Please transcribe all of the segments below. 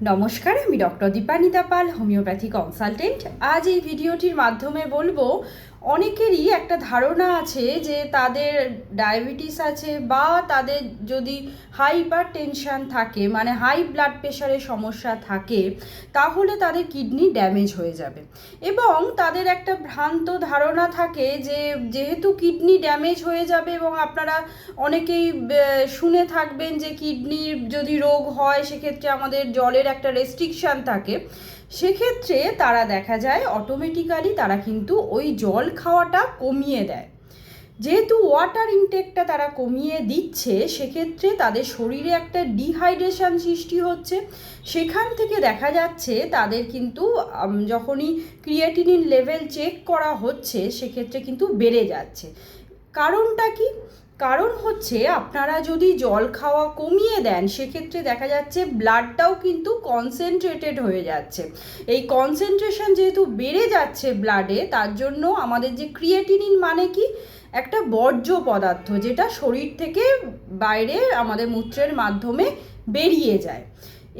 নমস্কার, আমি ডক্টর দীপানিতা পাল, homeopathy consultant. আজ এই ভিডিওটির মাধ্যমে বলবো, অনেকেরই একটা ধারণা আছে যে তাদের ডায়াবেটিস আছে বা তাদের যদি হাইপার টেনশন থাকে, মানে হাই ব্লাড প্রেশারের সমস্যা থাকে, তাহলে তাদের কিডনি ড্যামেজ হয়ে যাবে। এবং তাদের একটা ভ্রান্ত ধারণা থাকে যে যেহেতু কিডনি ড্যামেজ হয়ে যাবে, এবং আপনারা অনেকেই শুনে থাকবেন যে কিডনির যদি রোগ হয় সেক্ষেত্রে আমাদের জলের একটা রেস্ট্রিকশান থাকে, সেক্ষেত্রে তারা দেখা যায় অটোমেটিক্যালি তারা কিন্তু ওই জল খাওয়াটা কমিয়ে দেয়। যেহেতু ওয়াটার ইনটেকটা তারা কমিয়ে দিচ্ছে, সেক্ষেত্রে তাদের শরীরে একটা ডিহাইড্রেশন সৃষ্টি হচ্ছে। সেখান থেকে দেখা যাচ্ছে তাদের কিন্তু যখনই ক্রিয়েটিনিন লেভেল চেক করা হচ্ছে সেক্ষেত্রে কিন্তু বেড়ে যাচ্ছে। কারণটা কি? কারণ হচ্ছে আপনারা যদি জল খাওয়া কমিয়ে দেন সেক্ষেত্রে দেখা যাচ্ছে ব্লাডটাও কিন্তু কনসেন্ট্রেটেড হয়ে যাচ্ছে। এই কনসেন্ট্রেশন যেহেতু বেড়ে যাচ্ছে ব্লাডে, তার জন্য আমাদের যে ক্রিয়েটিনিন মানে কি, একটা বর্জ্য পদার্থ যেটা শরীর থেকে বাইরে আমাদের মূত্রের মাধ্যমে বেরিয়ে যায়।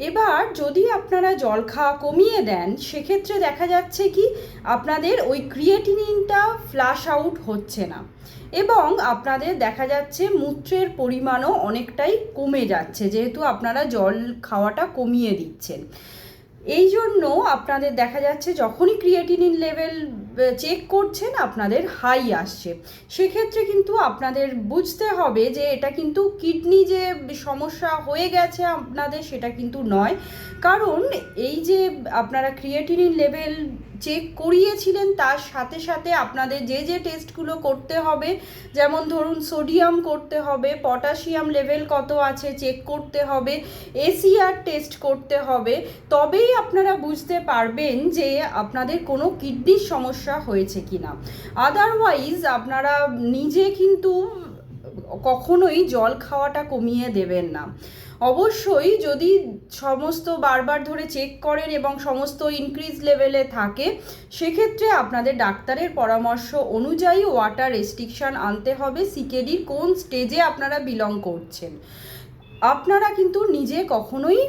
এবার যদি আপনারা জল খাওয়া কমিয়ে দেন সেক্ষেত্রে দেখা যাচ্ছে কি আপনাদের ওই ক্রিয়েটিনিনটা ফ্লাশ আউট হচ্ছে না, এবং আপনাদের দেখা যাচ্ছে মূত্রের পরিমাণও অনেকটাই কমে যাচ্ছে, যেহেতু আপনারা জল খাওয়াটা কমিয়ে দিচ্ছেন। এই জন্য আপনাদের দেখা যাচ্ছে যখনই ক্রিয়েটিনিন লেভেল চেক করছেন আপনাদের হাই আসছে। সেক্ষেত্রে কিন্তু আপনাদের বুঝতে হবে যে এটা কিন্তু কিডনি যে সমস্যা হয়ে গেছে আপনাদের, সেটা কিন্তু নয়। কারণ এই যে আপনারা ক্রিয়েটিনিন লেভেল চেক করিয়েছিলেন, তার সাথে সাথে আপনাদের যে যে টেস্টগুলো করতে হবে, যেমন ধরুন সোডিয়াম করতে হবে, পটাশিয়াম লেভেল কত আছে চেক করতে হবে, এসিআর টেস্ট করতে হবে, তবেই আপনারা বুঝতে পারবেন যে আপনাদের কোনো কিডনির সমস্যা হয়েছে কি না। আদারওয়াইজ আপনারা নিজে কিন্তু কখনোই জল খাওয়াটা কমিয়ে দেবেন না। অবশ্যই যদি সমস্ত বারবার ধরে চেক করেন এবং সমস্ত ইনক্রিজ লেভেলে থাকে, সেক্ষেত্রে আপনাদের ডাক্তারের পরামর্শ অনুযায়ী ওয়াটার রেস্ট্রিকশান আনতে হবে। সিকেডির কোন স্টেজে আপনারা বিলং করছেন, আপনারা কিন্তু নিজে কখনোই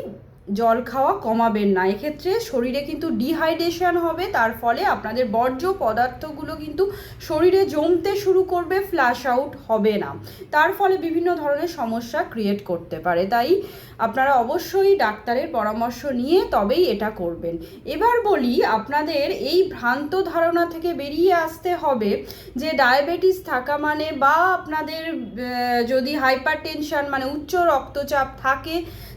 জল খাওয়া কমাবেন না। এক্ষেত্রে শরীরে কিন্তু ডিহাইড্রেশন হবে, তার ফলে আপনাদের বর্জ্য পদার্থগুলো কিন্তু শরীরে জমতে শুরু করবে, ফ্ল্যাশ আউট হবে না, তার ফলে বিভিন্ন ধরনের সমস্যা ক্রিয়েট করতে পারে। তাই আপনারা অবশ্যই ডাক্তারের পরামর্শ নিয়ে তবেই এটা করবেন। এবার বলি, আপনাদের এই ভ্রান্ত ধারণা থেকে বেরিয়ে আসতে হবে যে ডায়াবেটিস থাকা মানে বা আপনাদের যদি হাইপার টেনশন মানে উচ্চ রক্তচাপ থাকে,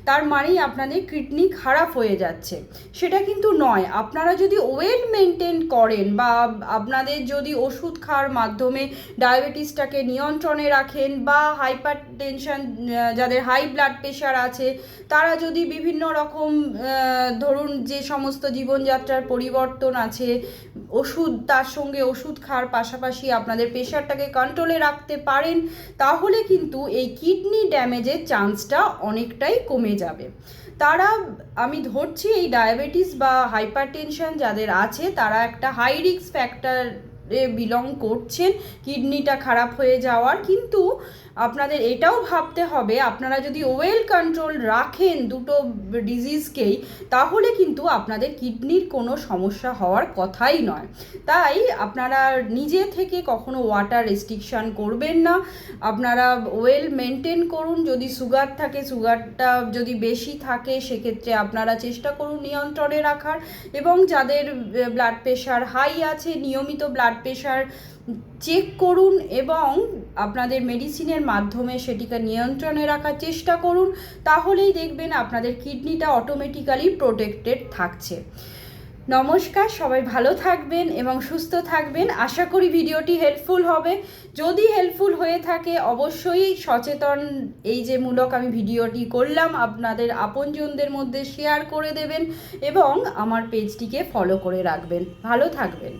তার মানেই আপনাদের কিডনি খারাপ হয়ে যাচ্ছে, সেটা কিন্তু নয়। আপনারা যদি ওয়েট মেনটেন করেন বা আপনাদের যদি ওষুধ খাওয়ার মাধ্যমে ডায়াবেটিসটাকে নিয়ন্ত্রণে রাখেন, বা হাইপার টেনশন যাদের হাই ব্লাড প্রেশার আছে তারা যদি বিভিন্ন রকম ধরুন যে সমস্ত জীবনযাত্রার পরিবর্তন আছে, ওষুধ তার সঙ্গে ওষুধ খাওয়ার পাশাপাশি আপনাদের প্রেশারটাকে কন্ট্রোলে রাখতে পারেন, তাহলে কিন্তু এই কিডনি ড্যামেজের চান্সটা অনেকটাই কমে যাবে। তারা, আমি ধরছি এই ডায়াবেটিস বা হাইপার টেনশন যাদের আছে তারা একটা হাই রিস্ক ফ্যাক্টরে বিলং করছেন কিডনিটা খারাপ হয়ে যাওয়ার। কিন্তু আপনাদের এটাও ভাবতে হবে, আপনারা যদি ওয়েল কন্ট্রোল রাখেন দুটো ডিজিজকেই, তাহলে কিন্তু আপনাদের কিডনির কোনো সমস্যা হওয়ার কথাই নয়। তাই আপনারা নিজে থেকে কখনো ওয়াটার রেস্ট্রিকশান করবেন না। আপনারা ওয়েল মেনটেন করুন। যদি সুগার থাকে, সুগারটা যদি বেশি থাকে সেক্ষেত্রে আপনারা চেষ্টা করুন নিয়ন্ত্রণে রাখার, এবং যাদের ব্লাড প্রেশার হাই আছে নিয়মিত ব্লাড প্রেশার চেক করুন এবং আপনাদের মেডিসিনের মাধ্যমে সেটিকে নিয়ন্ত্রণে রাখার চেষ্টা করুন। তাহলেই দেখবেন আপনাদের কিডনিটা অটোমেটিক্যালি প্রোটেক্টেড থাকছে। নমস্কার, সবাই ভালো থাকবেন এবং সুস্থ থাকবেন। আশা করি ভিডিওটি হেল্পফুল হবে। যদি হেল্পফুল হয়ে থাকে অবশ্যই সচেতন এই যে মূলক আমি ভিডিওটি করলাম আপনাদের আপনজনদের মধ্যে শেয়ার করে দেবেন এবং আমার পেজটিকে ফলো করে রাখবেন। ভালো থাকবেন।